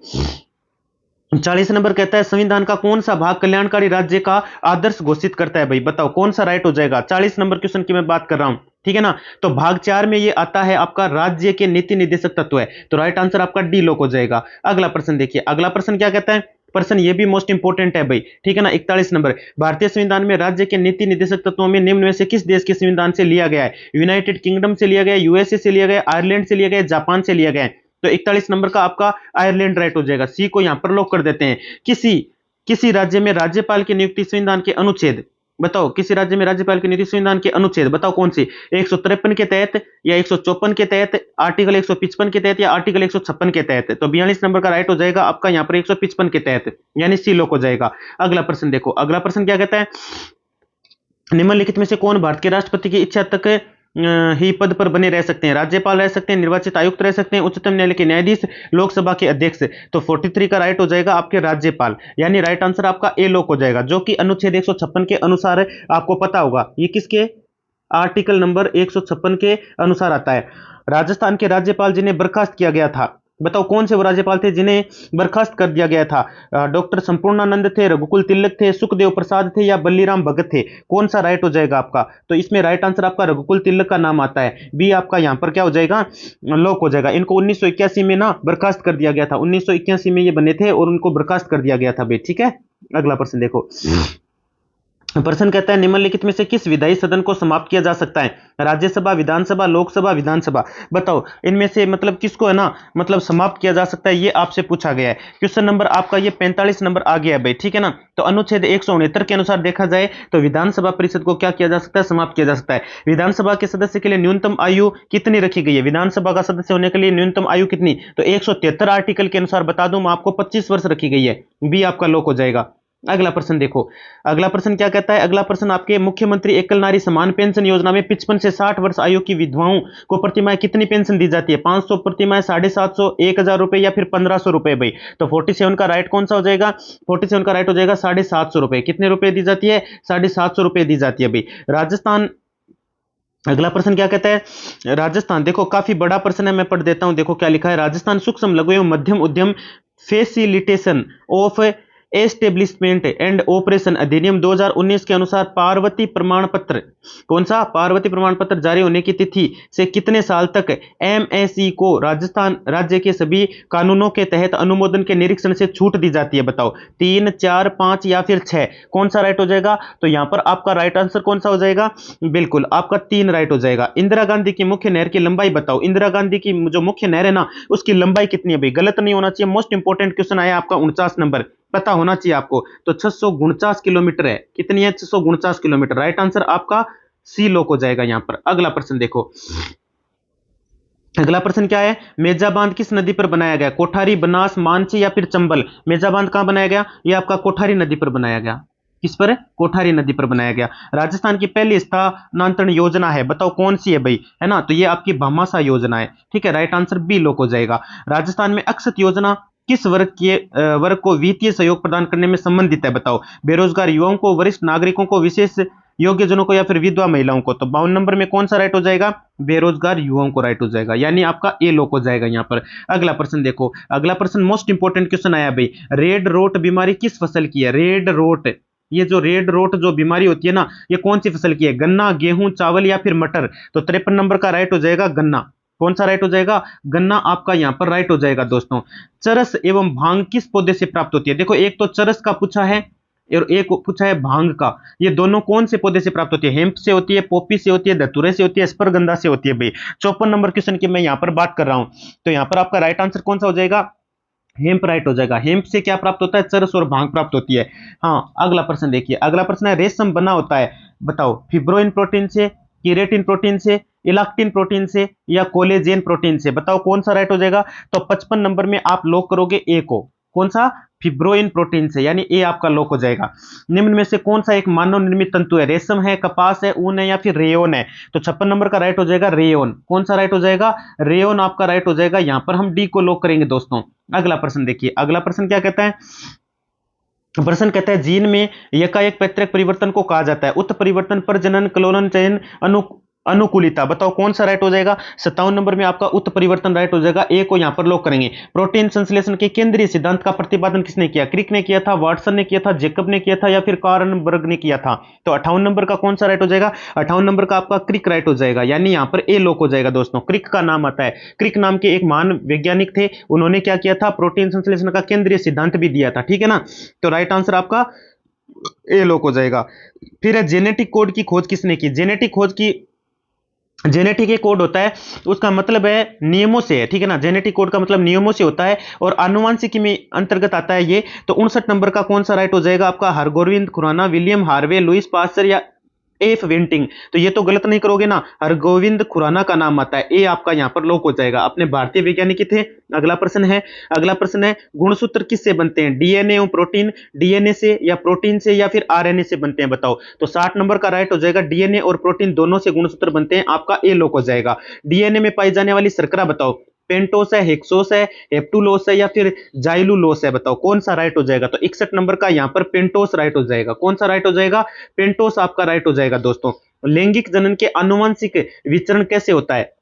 40 नंबर कहता है संविधान का कौन सा भाग कल्याणकारी राज्य का आदर्श घोषित करता है? भाई बताओ कौन सा राइट हो जाएगा? 40 नंबर क्वेश्चन की मैं बात कर रहा हूं, ठीक है ना। तो भाग 4 में ये आता है आपका राज्य के नीति निर्देशक तत्व है, तो राइट आंसर आपका डी लोक हो जाएगा। अगला प्रश्न देखिए, अगला प्रश्न क्या कहता है? प्रश्न ये भी मोस्ट इंपोर्टेंट है भाई, ठीक है ना। 41 नंबर, भारतीय संविधान में राज्य के नीति निर्देशक तत्वों में निम्न में से किस देश के संविधान से लिया गया है? यूनाइटेड किंगडम से लिया गया, यूएसए से लिया गया, आयरलैंड से लिया गया, जापान से लिया गया है? तो 41 नंबर का आपका आयरलैंड राइट हो जाएगा। सी को यहां पर लॉक कर देते हैं। किसी किसी राज्य में राज्यपाल की नियुक्ति संविधान के अनुच्छेद, बताओ किसी राज्य में राज्यपाल की नियुक्ति संविधान के अनुच्छेद बताओ कौन सी? 153 के तहत, या 154 के तहत, आर्टिकल 155 के तहत, या आर्टिकल 156 के तहत? तो 42 नंबर का राइट हो जाएगा आपका यहां पर 155 के तहत, यानी सी लॉक हो जाएगा। अगला प्रश्न देखो, अगला प्रश्न क्या कहता है? निम्नलिखित में से कौन भारत के राष्ट्रपति की इच्छा तक ही पद पर बने रह सकते हैं? राज्यपाल रह सकते हैं, निर्वाचित आयुक्त रह सकते हैं, उच्चतम न्यायालय के न्यायाधीश, लोकसभा के अध्यक्ष। तो 43 का राइट हो जाएगा आपके राज्यपाल, यानी राइट आंसर आपका ए लोक हो जाएगा, जो कि अनुच्छेद 156 के अनुसार है। आपको पता होगा ये किसके? आर्टिकल नंबर 156 के अनुसार आता है। राजस्थान के राज्यपाल जिन्हें बर्खास्त किया गया था, बताओ कौन से वो राज्यपाल थे जिन्हें बर्खास्त कर दिया गया था? डॉक्टर संपूर्णानंद थे, रघुकुल तिलक थे, सुखदेव प्रसाद थे, या बल्लीराम भगत थे? कौन सा राइट हो जाएगा आपका? तो इसमें राइट आंसर आपका रघुकुल तिलक का नाम आता है। बी आपका यहां पर क्या हो जाएगा? लॉक हो जाएगा। इनको 1981 में ना बर्खास्त कर दिया गया था, 1981 में ये बने थे और उनको बर्खास्त कर दिया गया था भाई, ठीक है। अगला प्रश्न देखो, प्रश्न कहता है निम्नलिखित में से किस विधायी सदन को समाप्त किया जा सकता है? राज्यसभा, विधानसभा, लोकसभा, विधानसभा। बताओ इनमें से मतलब किसको है ना, मतलब समाप्त किया जा सकता है, ये आपसे पूछा गया है। क्वेश्चन नंबर आपका ये 45 नंबर आ गया है भाई, ठीक है ना। तो अनुच्छेद 169 के अनुसार देखा जाए तो विधानसभा परिषद को क्या किया जा सकता है? समाप्त किया जा सकता है। विधानसभा के सदस्य के लिए न्यूनतम आयु कितनी रखी गई है? विधानसभा का सदस्य होने के लिए न्यूनतम आयु कितनी? तो 173 आर्टिकल के अनुसार बता दूं मैं आपको 25 वर्ष रखी गई है। बी आपका लॉक हो जाएगा। अगला प्रश्न देखो, अगला प्रश्न क्या कहता है? अगला प्रश्न आपके मुख्यमंत्री एकल नारी समान पेंशन योजना में 55 से 60 वर्ष आयु की विधवाओं को प्रतिमाह कितनी पेंशन दी जाती है? 500 प्रतिमाह, 750, 1000 रुपए, या फिर 1500 रुपए भाई? तो 47 का राइट कौन सा हो जाएगा? 47 का राइट हो जाएगा 750 रुपए। कितने रुपए दी जाती है? 750 रुपए दी जाती है भाई। राजस्थान, अगला प्रश्न क्या कहता है? राजस्थान, देखो काफी बड़ा प्रश्न है, मैं पढ़ देता हूं, देखो क्या लिखा है। राजस्थान सूक्ष्म लघु एवं मध्यम उद्यम facilitation of establishment and operation अधिनियम 2019 के अनुसार पार्वती प्रमाण पत्र, कौन सा? पार्वती प्रमाण पत्र जारी होने की तिथि से कितने साल तक एमएसई को राजस्थान राज्य के सभी कानूनों के तहत अनुमोदन के निरीक्षण से छूट दी जाती है? बताओ 3, 4, 5 या फिर 6? कौन सा राइट हो जाएगा? तो यहां पर आपका राइट आंसर कौन सा हो जाएगा? बिल्कुल आपका 3 राइट हो जाएगा। इंदिरा गांधी की मुख्य नहर की लंबाई बताओ। इंदिरा गांधी की जो मुख्य नहर है ना, उसकी लंबाई कितनी है भाई? गलत नहीं होना चाहिए, मोस्ट इंपोर्टेंट क्वेश्चन आया आपका 49 नंबर, पता होना चाहिए आपको। तो 649 किलोमीटर है। कितनी है? 649 किलोमीटर। राइट आंसर आपका सी लोक हो जाएगा यहां पर। अगला प्रश्न देखो, अगला प्रश्न क्या है? मेजा बांध किस नदी पर बनाया गया? कोठारी, बनास, मानसी, या फिर चंबल? मेजा बांध कहां बनाया गया? ये आपका कोठारी नदी पर बनाया गया। किस पर? कोठारी नदी पर बनाया गया। राजस्थान की पहली स्थानांतरण योजना है, बताओ कौन सी है भाई? है ना, तो ये आपकी भामाशाह योजना है, ठीक है। राइट आंसर बी लोक हो जाएगा। राजस्थान में अक्षत योजना किस वर्ग को वित्तीय सहयोग प्रदान करने में संबंधित है? बताओ बेरोजगार युवाओं को, वरिष्ठ नागरिकों को, विशेष योग्यजनों को, या फिर विधवा महिलाओं को? तो 52 नंबर में कौन सा राइट हो जाएगा? बेरोजगार युवाओं को राइट हो जाएगा, यानी आपका ए लोक हो जाएगा यहां पर। अगला प्रश्न देखो, अगला प्रश्न मोस्ट इंपोर्टेंट क्वेश्चन आया भाई। रेड रोट बीमारी किस फसल की है? रेड रोट ये जो रेड रोट जो बीमारी होती है ना, ये कौन सी फसल की है? गन्ना, गेहूं, चावल या फिर मटर? तो 53 नंबर का राइट हो जाएगा गन्ना। कौन सा राइट हो जाएगा? गन्ना आपका यहां पर राइट हो जाएगा दोस्तों। चरस एवं भांग किस पौधे से प्राप्त होती है? देखो एक तो चरस का पूछा है और एक पूछा है भांग का। ये दोनों कौन से पौधे से प्राप्त होती है? हेम्प से होती है, पोपी से होती है, धतूरे से होती है, स्परगंधा से होती है भाई। 54 नंबर क्वेश्चन की मैं यहां पर बात कर रहा हूं। तो यहां पर आपका राइट आंसर कौन सा हो जाएगा? हेम्प राइट हो जाएगा। हेम्प से क्या प्राप्त होता है? चरस और भांग प्राप्त होती है। हाँ, अगला प्रश्न देखिए। अगला प्रश्न है, रेशम बना होता है, बताओ, फिब्रोइन प्रोटीन से, केरेटिन प्रोटीन से, इलाक्टिन प्रोटीन से या कोलेजेन प्रोटीन से? बताओ कौन सा राइट हो जाएगा? तो 55 नंबर में आप लॉक करोगे ए को। कौन सा? फिब्रोइन प्रोटीन से, यानी ए आपका लॉक हो जाएगा। निम्न में से कौन सा एक मानव निर्मित तंतु है? रेशम है, कपास है, ऊन है या फिर रेयोन है? तो 56 नंबर का राइट हो जाएगा रेयोन। कौन सा राइट हो जाएगा? रेयोन आपका राइट हो जाएगा। यहां पर हम डी को लॉक करेंगे दोस्तों। अगला प्रश्न देखिए। अगला प्रश्न क्या कहता है? प्रश्न कहता है, जीन में एकाएक पैतृक परिवर्तन को कहा जाता है? उत्परिवर्तन, प्रजनन, क्लोनन, चयन, अनुकूलिता? बताओ कौन सा राइट हो जाएगा? 57 नंबर में आपका उत्परिवर्तन राइट हो जाएगा। ए को यहां पर लॉक करेंगे। प्रोटीन संश्लेषण के केंद्रीय सिद्धांत का प्रतिपादन किसने किया? क्रिक ने किया था, वाटसन ने किया था, जेकब ने किया था या फिर कार्नबर्ग ने किया था? तो 58 नंबर का कौन सा राइट हो जाएगा? 58 नंबर का आपका क्रिक राइट हो जाएगा, यानी यहां पर ए लॉक हो जाएगा दोस्तों। क्रिक का नाम आता है। क्रिक नाम के एक महान वैज्ञानिक थे, उन्होंने क्या किया था? प्रोटीन संश्लेषण का केंद्रीय सिद्धांत भी दिया था, ठीक है ना। तो राइट आंसर आपका ए लॉक हो जाएगा। फिर है, जेनेटिक कोड की खोज किसने की? जेनेटिक खोज की, जेनेटिक एक कोड होता है, उसका मतलब है नियमों से है, ठीक है ना। जेनेटिक कोड का मतलब नियमों से होता है और आनुवंशिकी में अंतर्गत आता है ये। तो 59 नंबर का कौन सा राइट हो जाएगा आपका? Hargobind Khorana, William Harvey, Louis Pasteur या एफ वेंटिंग? तो ये तो गलत नहीं करोगे ना, हरगोविंद खुराना का नाम आता है। ए आपका यहां पर लॉक हो जाएगा। अपने भारतीय वैज्ञानिक थे। अगला प्रश्न है, अगला प्रश्न है, गुणसूत्र किससे बनते हैं? डीएनए और प्रोटीन, डीएनए से या प्रोटीन से या फिर आरएनए से बनते हैं? बताओ। तो 60 नंबर का राइट हो जाएगा, डीएनए और प्रोटीन दोनों से गुणसूत्र बनते हैं। आपका ए लॉक हो जाएगा। डीएनए में पाई जाने वाली शर्करा बताओ। पेंटोस है, हेक्सोस है, हेप्टुलोस है या फिर जाइलुलोस है? बताओ कौन सा राइट हो जाएगा? तो 61 नंबर का यहां पर पेंटोस राइट हो जाएगा। कौन सा राइट हो जाएगा? पेंटोस आपका राइट हो जाएगा दोस्तों। लैंगिक जनन के आनुवंशिक विचरण कैसे होता है?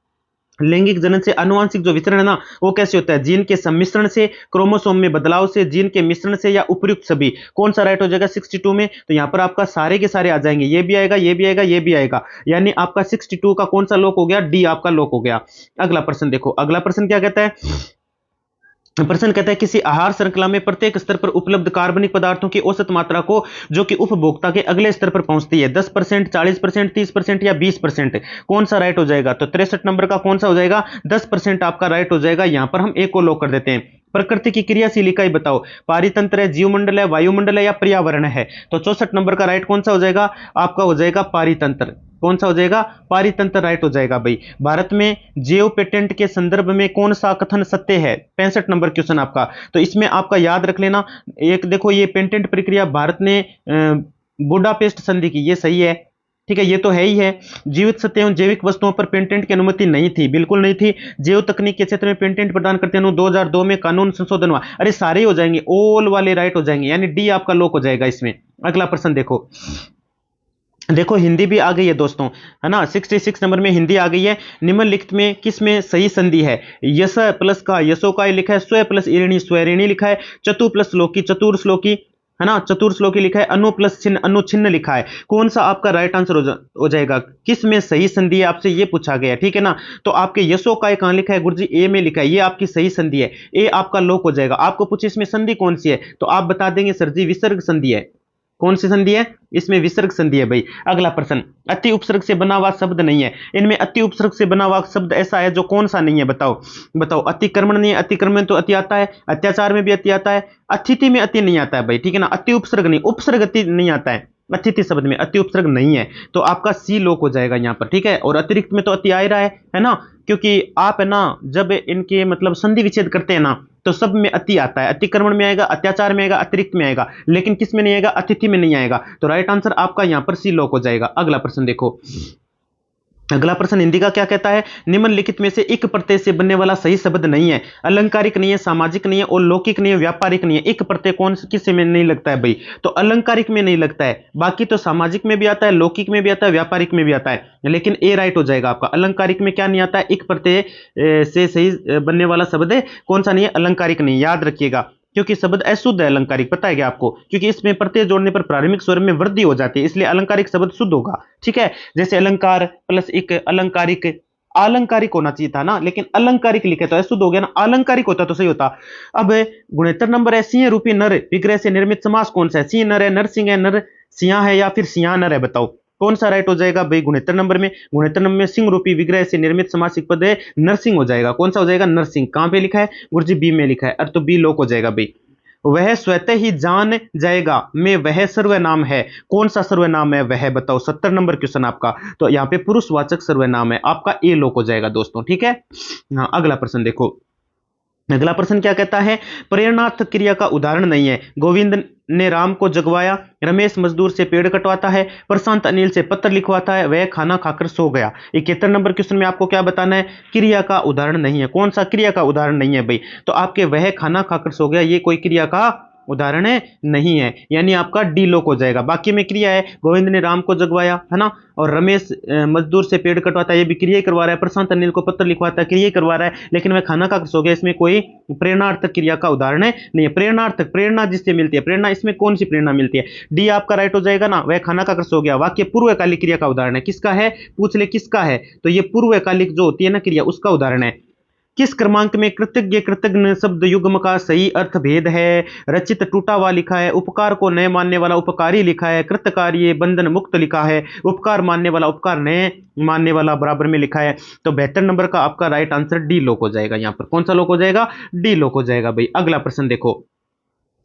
लैंगिक जनन से आनुवंशिक जो विचरण है ना, वो कैसे होता है? जीन के सम्मिश्रण से, क्रोमोसोम में बदलाव से, जीन के मिश्रण से या उपयुक्त सभी? कौन सा राइट हो जाएगा 62 में? तो यहां पर आपका सारे के सारे आ जाएंगे, ये भी आएगा, ये भी आएगा, ये भी आएगा, यानी आपका 62 का कौन सा लॉक हो गया? डी आपका लॉक हो गया। अगला प्रश्न देखो। अगला प्रश्न क्या कहता है? प्रश्न कहता है, किसी आहार श्रृंखला में प्रत्येक स्तर पर उपलब्ध कार्बनिक पदार्थों की औसत मात्रा को जो कि उपभोक्ता के अगले स्तर पर पहुंचती है, 10%, 40%, 30% या 20%? कौन सा राइट हो जाएगा? तो 63 नंबर का कौन सा हो जाएगा? 10% आपका राइट हो जाएगा। यहां पर हम एक को लॉक कर देते हैं। प्रकृति की क्रियाशील इकाई बताओ। पारितंत्र है, जीवमंडल है, वायुमंडल है या पर्यावरण है? तो 64 नंबर का राइट कौन सा हो जाएगा? आपका हो जाएगा पारितंत्र। कौन सा हो जाएगा? पारितंत्र राइट हो जाएगा भाई। भारत में जैव पेटेंट के संदर्भ में कौन सा कथन सत्य है? 65 नंबर क्वेश्चन आपका। तो इसमें आपका याद रख लेना, एक देखो, ये पेटेंट प्रक्रिया भारत ने बुडापेस्ट संधि की, ये सही है, ठीक है, ये तो है ही है। जीवित सत्य एवं जैविक वस्तुओं पर पेटेंट की अनुमति नहीं थी, बिल्कुल नहीं थी। जैव तकनीक के क्षेत्र में पेटेंट प्रदान करते हैं 2002 में कानून संशोधन हुआ। अरे सारे हो जाएंगे, ऑल वाले राइट हो जाएंगे, यानी डी आपका लॉक हो जाएगा इसमें। अगला प्रश्न देखो। देखो हिंदी भी आ गई है दोस्तों, है ना। 66 नंबर में हिंदी आ गई है। निम्नलिखित में किस में सही संधि है? यस प्लस का यशोकाय लिखा है, स्व प्लस ईरिणी स्वैरिणी लिखा है, चतु प्लस श्लोकी चतुर श्लोकी, है ना, चतुर श्लोकी लिखा है, अनु प्लस छिन्न अनुछिन्न लिखा है। कौन सा आपका राइट आंसर हो जाएगा? किस में सही संधि है, आपसे ये पूछा गया, ठीक है ना। तो आपके यशोकाय कहां लिखा है गुरुजी? ए में लिखा है, ये आपकी सही संधि है। ए आपका लॉक हो जाएगा। आपको पूछे इसमें संधि कौन सी है, तो आप बता देंगे सर जी विसर्ग संधि है। कौन सी संधि है? इसमें विसर्ग संधि है भाई। अगला प्रश्न, अति उपसर्ग से बना हुआ शब्द नहीं है। इनमें अति उपसर्ग से बना हुआ शब्द ऐसा है जो कौन सा नहीं है? बताओ। बताओ। अतिक्रमण नहीं है, अतिक्रमण में तो अति आता है, अत्याचार में भी अति आता है, अतिथि में अति नहीं आता है भाई, ठीक है ना। अति उपसर्ग नहीं, उपसर्ग अति नहीं आता है, अतिथि शब्द में अति उपसर्ग नहीं है। तो आपका सी लोक हो जाएगा यहाँ पर, ठीक है। और अतिरिक्त में तो अति आ रहा है ना, क्योंकि आप है ना जब इनके मतलब संधि विच्छेद करते हैं ना, तो सब में अति आता है। अतिक्रमण में आएगा, अत्याचार में आएगा, अतिरिक्त में आएगा, लेकिन किस में नहीं आएगा? अतिथि में नहीं आएगा। तो राइट आंसर आपका यहाँ पर सी लॉक हो जाएगा। अगला प्रश्न देखो। अगला प्रश्न हिंदी का क्या कहता है? निम्नलिखित में से एक प्रत्यय से बनने वाला सही शब्द नहीं है। अलंकारिक नहीं है, सामाजिक नहीं है और लौकिक नहीं है, व्यापारिक नहीं है। एक प्रत्यय कौन किस में नहीं लगता है भाई? तो अलंकारिक में नहीं लगता है, बाकी तो सामाजिक में भी आता है, लौकिक में भी आता है, व्यापारिक में भी आता है, लेकिन ए राइट हो जाएगा आपका। अलंकारिक में क्या नहीं आता है? एक प्रत्यय से सही बनने वाला शब्द है, कौन सा नहीं है? अलंकारिक नहीं, याद रखिएगा, क्योंकि शब्द अशुद्ध है अलंकारिक, पता है क्या आपको, क्योंकि इसमें प्रत्यय जोड़ने पर प्रारंभिक स्वर में वृद्धि हो जाती है, इसलिए अलंकारिक शब्द शुद्ध होगा। ठीक है, जैसे अलंकार प्लस एक अलंकारिक, अलंकारिक होना चाहिए था ना, लेकिन अलंकारिक लिखे तो अशुद्ध हो गया ना, अलंकारिक होता तो सही होता। अब गुणोत्तर नंबर है सिंह रूपी नर विग्रह से निर्मित समास कौन सा है? सिंह नर है, नरसिंह है, नर सिंह है, या फिर सिंह नर है, बताओ कौन सा राइट हो जाएगा भाई? गुणोत्तर नंबर में, गुणोत्तर नंबर में सिंह रूपी विग्रह से निर्मित समासिक पद है नरसिंह हो जाएगा। कौन सा हो जाएगा? नरसिंह। कहां पे लिखा है गुरुजी? बी में लिखा है, और तो बी लोक हो जाएगा भाई। वह स्वतः ही जान जाएगा में वह सर्वनाम है। कौन सा सर्वनाम है वह? बताओ, 70 नंबर क्वेश्चन आपका। तो यहाँ पे पुरुषवाचक सर्वनाम है, आपका ए लोक हो जाएगा दोस्तों। ठीक है, हाँ अगला प्रश्न देखो। अगला प्रश्न क्या कहता है? प्रेरणार्थक क्रिया का उदाहरण नहीं है। गोविंद ने राम को जगवाया, रमेश मजदूर से पेड़ कटवाता है, प्रशांत अनिल से पत्र लिखवाता है, वह खाना खाकर सो गया। 71 नंबर क्वेश्चन में आपको क्या बताना है? क्रिया का उदाहरण नहीं है। कौन सा क्रिया का उदाहरण नहीं है भाई? तो आपके वह खाना खाकर सो गया, ये कोई क्रिया का उदाहरण नहीं है, यानी आपका डी लोक हो जाएगा। बाकी में क्रिया है, गोविंद ने राम को जगवाया, है ना, और रमेश मजदूर से पेड़ कटवाता है, ये भी क्रिया ही करवा रहा है, प्रशांत अनिल को पत्र लिखवाता है, क्रिया ही करवा रहा है, लेकिन वह खाना खाकर सो गया, इसमें कोई प्रेरणार्थक क्रिया का उदाहरण नहीं है। प्रेरणार्थक, प्रेरणा जिससे मिलती है, प्रेरणा इसमें कौन सी प्रेरणा मिलती है? डी आपका राइट हो जाएगा ना, वह खाना खाकर सो गया। वाक्य पूर्वकालिक क्रिया का उदाहरण है। किसका है? पूछ ले किसका है, तो ये पूर्वकालिक जो होती है ना क्रिया, उसका उदाहरण है। किस क्रमांक में कृतज्ञ कृतज्ञ शब्द युग्म का सही अर्थ भेद है? रचित टूटा हुआ लिखा है, उपकार को नए मानने वाला उपकारी लिखा है, कृतकार्य बंधन मुक्त लिखा है, उपकार मानने वाला उपकार नए मानने वाला बराबर में लिखा है। तो 72 नंबर का आपका राइट आंसर डी लोक हो जाएगा। यहाँ पर कौन सा लोक हो जाएगा? डी लोक हो जाएगा भाई। अगला प्रश्न देखो,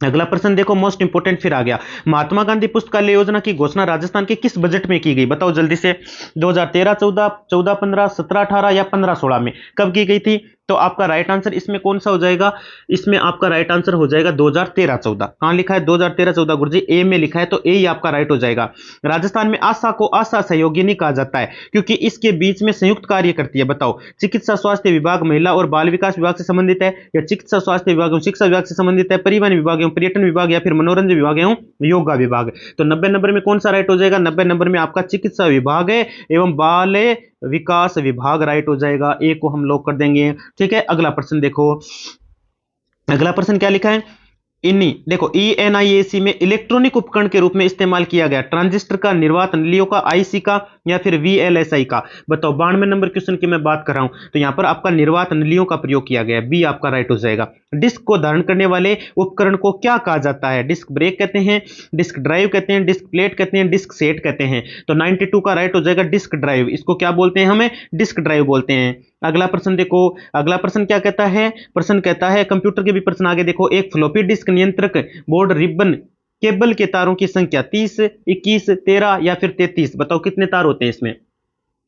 अगला प्रश्न देखो, मोस्ट इंपोर्टेंट फिर आ गया। महात्मा गांधी पुस्तकालय योजना की घोषणा राजस्थान के किस बजट में की गई? बताओ जल्दी से। 2013-14, 14-15, 17-18 या 15-16 में कब की गई थी? तो आपका राइट आंसर इसमें कौन सा हो जाएगा? इसमें आपका राइट आंसर हो जाएगा 2013-14। कहां लिखा है 2013-14 गुरुजी? ए में लिखा है, तो ए ही आपका राइट हो जाएगा। राजस्थान में आशा को आशा सहयोगिनी कहा जाता है क्योंकि इसके बीच में संयुक्त कार्य करती है। बताओ, चिकित्सा स्वास्थ्य विभाग महिला और बाल विकास विभाग से संबंधित है, या चिकित्सा स्वास्थ्य विभाग एवं शिक्षा विभाग से संबंधित है, परिवहन विभाग एवं पर्यटन विभाग, या फिर मनोरंजन विभाग एवं योगा विभाग? तो 90 नंबर में कौन सा राइट हो जाएगा? 90 नंबर में आपका चिकित्सा विभाग है एवं बाल विकास विभाग राइट हो जाएगा। ए को हम लोग कर देंगे। ठीक है, अगला प्रश्न देखो। अगला प्रश्न क्या लिखा है? इन्हीं देखो, ENIAC में इलेक्ट्रॉनिक उपकरण के रूप में इस्तेमाल किया गया ट्रांजिस्टर का, निर्वात नलियों का, IC का, या फिर VLSI का? बताओ, 92 नंबर क्वेश्चन की मैं बात कर रहा हूं, तो यहां पर आपका निर्वात नलियों का प्रयोग किया गया है। बी आपका राइट हो जाएगा। डिस्क को धारण करने वाले उपकरण को क्या कहा जाता है? डिस्क ब्रेक कहते हैं, डिस्क ड्राइव कहते हैं, डिस्क प्लेट कहते हैं, डिस्क सेट कहते हैं? तो 92 का राइट हो जाएगा डिस्क ड्राइव। इसको क्या बोलते हैं? हमें डिस्क ड्राइव बोलते हैं। अगला प्रश्न देखो, अगला प्रश्न क्या कहता है? प्रश्न कहता है, कंप्यूटर के भी प्रश्न आगे देखो, एक फ्लॉपी डिस्क नियंत्रक बोर्ड रिबन केबल के तारों की संख्या 30, 21, 13 या फिर 33? बताओ कितने तार होते हैं इसमें?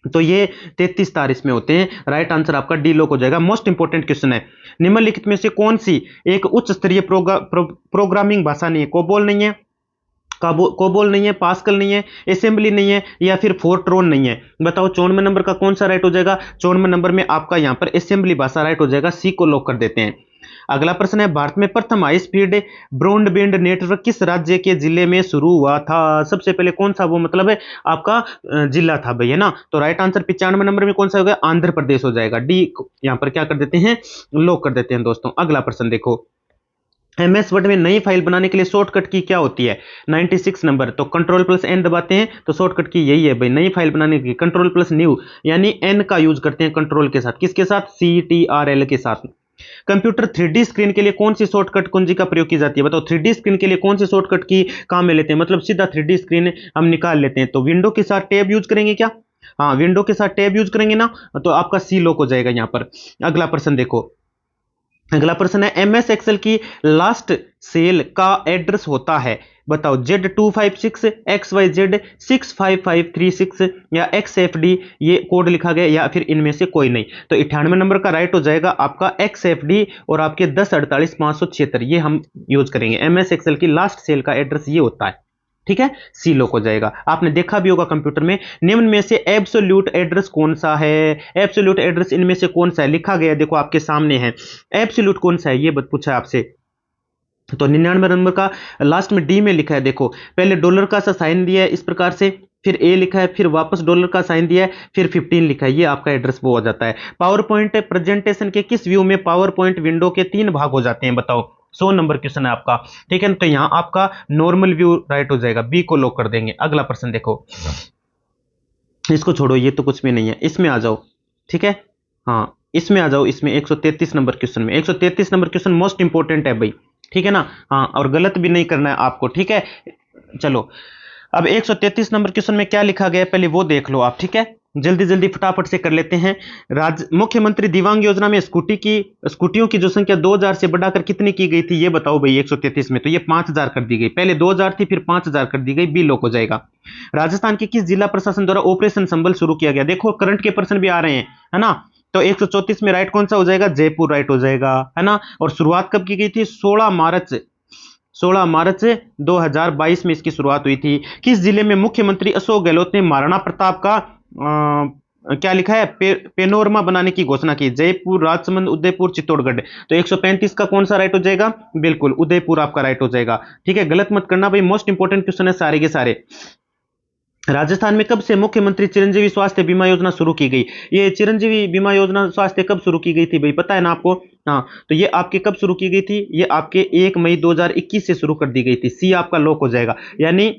तो ये 33 तार इसमें होते हैं। राइट आंसर आपका डी लोक हो जाएगा। मोस्ट इंपोर्टेंट क्वेश्चन है, निम्नलिखित में से कौन सी एक उच्च स्तरीय प्रोग्रामिंग भाषा नहीं है? कोबोल नहीं है, कोबोल नहीं है, पास्कल नहीं है, असेंबली नहीं है, या फिर फोर्ट्रोन नहीं है? बताओ 54 नंबर का कौन सा राइट हो जाएगा? 54 नंबर में आपका यहां पर असेंबली भाषा राइट हो जाएगा। सी को लॉक कर देते हैं। अगला प्रश्न है, भारत में प्रथम हाई स्पीड ब्रॉडबैंड नेटवर्क किस राज्य के जिले में शुरू हुआ था? सबसे पहले कौन सा वो मतलब है आपका जिला था भैया ना? तो राइट आंसर 95 नंबर में कौन सा होगा? आंध्र प्रदेश हो जाएगा। डी यहां पर क्या कर देते हैं? लॉक कर देते हैं दोस्तों। अगला प्रश्न देखो, MS वर्ड में नई फाइल बनाने के लिए शॉर्टकट की क्या होती है? 96 नंबर। तो कंट्रोल प्लस एन दबाते हैं, तो शॉर्टकट की यही है भाई, नई फाइल बनाने की कंट्रोल प्लस न्यू, यानी एन का यूज करते हैं कंट्रोल के साथ। किसके साथ? CTRL के साथ। कंप्यूटर 3D स्क्रीन के लिए कौन सी शॉर्टकट कुंजी का प्रयोग की जाती है? बताओ, 3D स्क्रीन के लिए कौन सी शॉर्टकट की काम में लेते हैं? मतलब सीधा 3D स्क्रीन हम निकाल लेते हैं, तो विंडो के साथ टैब यूज करेंगे क्या? हाँ, विंडो के साथ टैब यूज करेंगे ना, तो आपका सी लॉक हो जाएगा यहां पर। अगला प्रश्न देखो, अगला प्रश्न है, MS एक्सेल की लास्ट सेल का एड्रेस होता है? बताओ, Z256, XYZ 65536 या XFD ये कोड लिखा गया, या फिर इनमें से कोई नहीं? तो 98 नंबर का राइट हो जाएगा आपका XFD, और आपके 1048-576 ये हम यूज करेंगे। MS एक्सेल की लास्ट सेल का एड्रेस ये होता है। ठीक है, सी लॉक हो जाएगा। आपने देखा भी होगा कंप्यूटर में, निम्न में से एब्सोल्यूट एड्रेस कौन सा है? एब्सोल्यूट एड्रेस इनमें से कौन सा है? लिखा गया है, देखो आपके सामने है। एब्सोल्यूट कौन सा है ये पूछा है आपसे। तो 99 नंबर का लास्ट में डी में लिखा है, देखो पहले डॉलर का सा साइन दिया है इस प्रकार से, फिर ए लिखा है, फिर वापस डॉलर का साइन दिया है, फिर 15 लिखा है, ये आपका एड्रेस वो हो जाता है। पावर पॉइंट प्रेजेंटेशन के किस व्यू में पावर पॉइंट विंडो के 3 भाग हो जाते हैं? बताओ, 100 नंबर क्वेश्चन है आपका, ठीक है ना। तो यहाँ आपका नॉर्मल व्यू राइट हो जाएगा, बी को लॉक कर देंगे। अगला प्रश्न देखो, इसको छोड़ो, ये तो कुछ भी नहीं है, इसमें आ जाओ, ठीक है। हाँ, इसमें आ जाओ, इसमें 133 नंबर क्वेश्चन में, 133 नंबर क्वेश्चन मोस्ट इंपॉर्टेंट है भाई, ठीक है ना। हाँ, और गलत भी नहीं करना है आपको, ठीक है। चलो, अब 133 नंबर क्वेश्चन में क्या लिखा गया है पहले वो देख लो आप, ठीक है। जल्दी जल्दी फटाफट से कर लेते हैं। मुख्यमंत्री दिव्यांग योजना में स्कूटियों की जो संख्या 2000 से बढ़ाकर कितनी की गई थी ये बताओ भाई। 133 में तो ये 5000 कर दी गई, पहले 2000 थी फिर 5000 कर दी गई, बी लोक हो जाएगा। राजस्थान के किस जिला प्रशासन द्वारा ऑपरेशन संबल शुरू किया गया? देखो करंट के प्रश्न भी आ रहे हैं, है ना। तो 134 में राइट कौन सा हो जाएगा? जयपुर राइट हो जाएगा, है ना। और शुरुआत कब की गई थी? 16 मार्च 2022 में इसकी शुरुआत हुई थी। किस जिले में मुख्यमंत्री अशोक गहलोत ने महाराणा प्रताप का क्या लिखा है, पेनोरमा बनाने की घोषणा की? जयपुर, राजसमंद, उदयपुर, चित्तौड़गढ़। तो 135 का कौन सा राइट हो जाएगा? बिल्कुल उदयपुर आपका राइट हो जाएगा, ठीक है। गलत मत करना भाई, मोस्ट इंपोर्टेंट क्वेश्चन है सारे के सारे। राजस्थान में कब से मुख्यमंत्री चिरंजीवी स्वास्थ्य बीमा योजना शुरू की गई? ये चिरंजीवी बीमा योजना स्वास्थ्य कब शुरू की गई थी भाई, पता है ना आपको? हाँ, तो ये आपके कब शुरू की गई थी? ये आपके 1 मई 2021 से शुरू कर दी गई थी। सी आपका लॉक हो जाएगा, यानी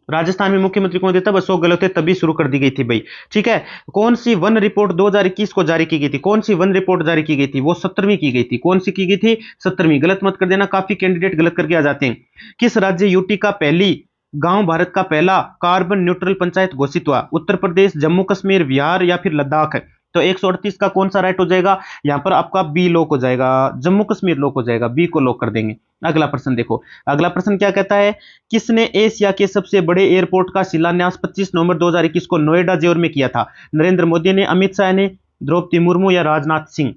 राजस्थान में मुख्यमंत्री कौन देता? अशोक गहलोत थे, तभी शुरू कर दी गई थी भाई, ठीक है। कौन सी वन रिपोर्ट 2021 को जारी की गई थी? कौन सी वन रिपोर्ट जारी की गई थी? वो 17वीं की गई थी। कौन सी की गई थी? 17वीं। गलत मत कर देना, काफी कैंडिडेट गलत करके आ जाते हैं। किस राज्य यूटी का पहली गांव भारत का पहला कार्बन न्यूट्रल पंचायत घोषित हुआ? उत्तर प्रदेश, जम्मू कश्मीर, बिहार या फिर लद्दाख? तो 138 का कौन सा राइट हो जाएगा? यहां पर आपका बी लॉक हो जाएगा, जम्मू कश्मीर लॉक हो जाएगा, बी को लॉक कर देंगे। अगला प्रश्न देखो, अगला प्रश्न क्या कहता है? किसने एशिया के सबसे बड़े एयरपोर्ट का शिलान्यास 25 नवंबर 2021 को नोएडा जेवर में किया था? नरेंद्र मोदी ने, अमित शाह ने, द्रौपदी मुर्मू या राजनाथ सिंह?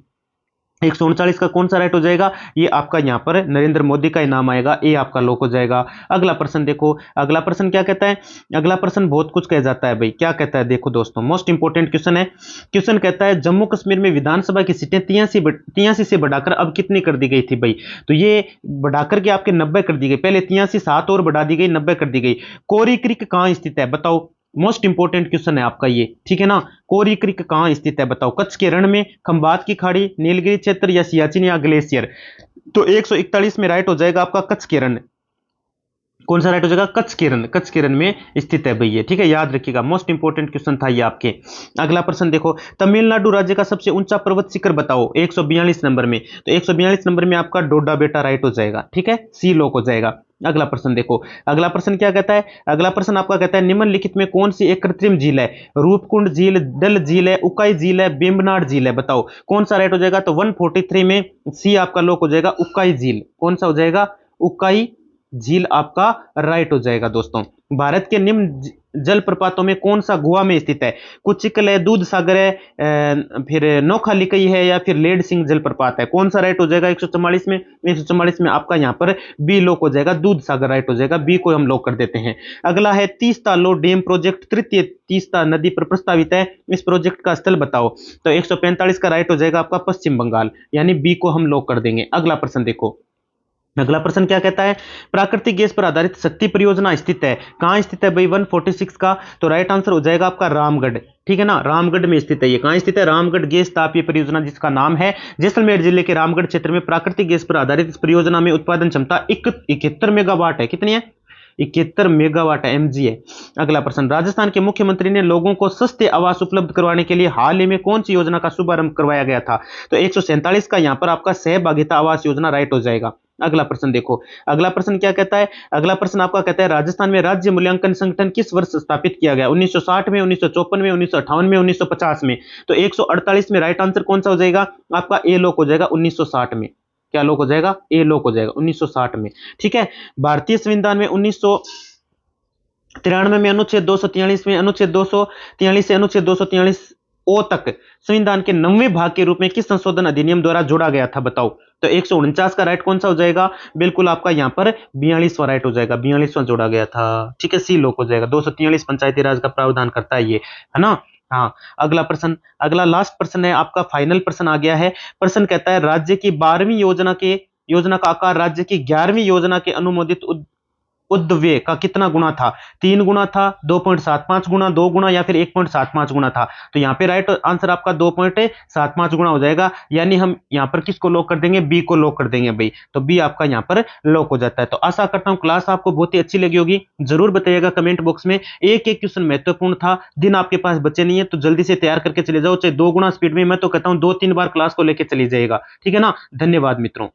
139 का कौन सा राइट हो जाएगा? ये आपका यहां पर नरेंद्र मोदी का नाम आएगा, ए आपका लॉक हो जाएगा। अगला प्रश्न देखो, अगला प्रश्न क्या कहता है? अगला प्रश्न बहुत कुछ कह जाता है भाई, क्या कहता है देखो दोस्तों, मोस्ट इंपोर्टेंट क्वेश्चन है। क्वेश्चन कहता है जम्मू कश्मीर में विधानसभा की सीटें 83 से बढ़ाकर अब कितनी कर दी गई थी भाई? तो ये बढ़ाकर के आपके 90 कर दी गई, पहले 83, 7 और बढ़ा दी गई, 90 कर दी गई। कोरी क्रिक कहां स्थित है बताओ? मोस्ट इंपोर्टेंट क्वेश्चन है आपका ये, ठीक है ना। कोरी क्रिक कहां स्थित है बताओ? कच्छ के रण में, खंबात की खाड़ी, नीलगिरी क्षेत्र या सियाचिन या ग्लेशियर? तो 141 में राइट हो जाएगा आपका कच्छ के रण। कौन सा राइट हो जाएगा? कच्छ के रण, कच्छ के रण में स्थित है भैया, ठीक है, याद रखिएगा, मोस्ट इंपोर्टेंट क्वेश्चन था ये आपके। अगला प्रश्न देखो, तमिलनाडु राज्य का सबसे ऊंचा पर्वत शिखर बताओ 142 नंबर में। तो 142 नंबर में आपका डोडा बेटा राइट हो जाएगा, ठीक है, सी लॉक हो जाएगा। अगला प्रश्न देखो, अगला प्रश्न क्या कहता है? अगला प्रश्न आपका कहता है निम्नलिखित में कौन सी एक कृत्रिम झील है? रूपकुंड झील, डल झील है, उकाई झील है, बेम्बनाड झील है? बताओ कौन सा राइट हो जाएगा? तो 143 में सी आपका लॉक हो जाएगा, उकाई झील। कौन सा हो जाएगा? उकाई झील आपका राइट हो जाएगा दोस्तों। भारत के निम्न जलप्रपातों में कौन सा गोवा में स्थित है? कुचिकल है, दूध सागर है, फिर नोखालिकई है या फिर लेड सिंह जलप्रपात है? कौन सा राइट हो जाएगा? 144 में, 144 में आपका यहां पर बी लॉक हो जाएगा, दूध सागर राइट हो जाएगा, बी को हम लॉक कर देते हैं। अगला है तीस्ता लो डैम प्रोजेक्ट तृतीय तीस्ता नदी पर प्रस्तावित है, इस प्रोजेक्ट का स्थल बताओ। तो 145 का राइट हो जाएगा आपका पश्चिम बंगाल, यानी बी को हम लॉक कर देंगे। अगला प्रश्न देखो, अगला प्रश्न क्या कहता है? प्राकृतिक गैस पर आधारित शक्ति परियोजना स्थित है, कहां स्थित है भाई? 146 का तो राइट आंसर हो जाएगा आपका रामगढ़, ठीक है ना, रामगढ़ में स्थित है। ये कहां स्थित है? रामगढ़ गैस तापीय परियोजना, जिसका नाम है जैसलमेर जिले के रामगढ़ क्षेत्र में प्राकृतिक गैस पर आधारित इस परियोजना में उत्पादन क्षमता 71 मेगावाट है। कितनी है? 71 मेगावाट एमजी है। अगला प्रश्न, राजस्थान के मुख्यमंत्री ने लोगों को सस्ते आवास उपलब्ध करवाने के लिए हाल ही में कौन सी योजना का शुभारंभ करवाया गया था? तो 147 का यहां पर आपका सहभागिता आवास योजना राइट हो जाएगा। अगला प्रश्न देखो, अगला प्रश्न क्या कहता है? अगला प्रश्न आपका कहता है राजस्थान में राज्य मूल्यांकन संगठन किस वर्ष स्थापित किया गया? 1960 में, 1954 में, 1958 में, 1950 में? तो 148 में राइट आंसर कौन सा हो जाएगा? आपका ए लॉक हो जाएगा, 1960 में। क्या लॉक हो जाएगा? ए लॉक हो जाएगा, 1960 में, ठीक है। भारतीय संविधान में 1993 में अनुच्छेद 243 में, अनुच्छेद 243 से अनुच्छेद 243 ओ तक संविधान के 9वें भाग के रूप में किस संशोधन अधिनियम द्वारा जोड़ा गया था बताओ? तो 149 का राइट कौन सा हो जाएगा? बिल्कुल आपका यहां पर 42वां राइट हो जाएगा, 42वां जोड़ा गया था, ठीक है, सी लॉक हो जाएगा। 243 पंचायती राज का प्रावधान करता है ये, है ना। हाँ, अगला प्रश्न, अगला लास्ट प्रश्न है आपका, फाइनल प्रश्न आ गया है। प्रश्न कहता है राज्य की 12वीं योजना का आकार राज्य की 11वीं योजना के अनुमोदित उद्व्यय का कितना गुना था, 3 गुना था, 2.75 गुना, 2 गुना या फिर 1.75 गुना था। तो यहाँ पे राइट आंसर आपका 2.75 गुना हो जाएगा, यानी हम यहाँ पर किसको लॉक कर देंगे, बी को लॉक कर देंगे भाई। तो बी आपका यहाँ पर लॉक हो जाता है। तो आशा करता हूँ क्लास आपको बहुत ही अच्छी लगी होगी। जरूर बताइएगा कमेंट बॉक्स में। एक एक क्वेश्चन महत्वपूर्ण था, दिन आपके पास बचे नहीं है तो जल्दी से तैयार करके चले जाओ, चाहे 2 गुना स्पीड में, मैं तो कहता हूँ 2-3 बार क्लास को लेकर चली जाएगा। ठीक है ना। धन्यवाद मित्रों।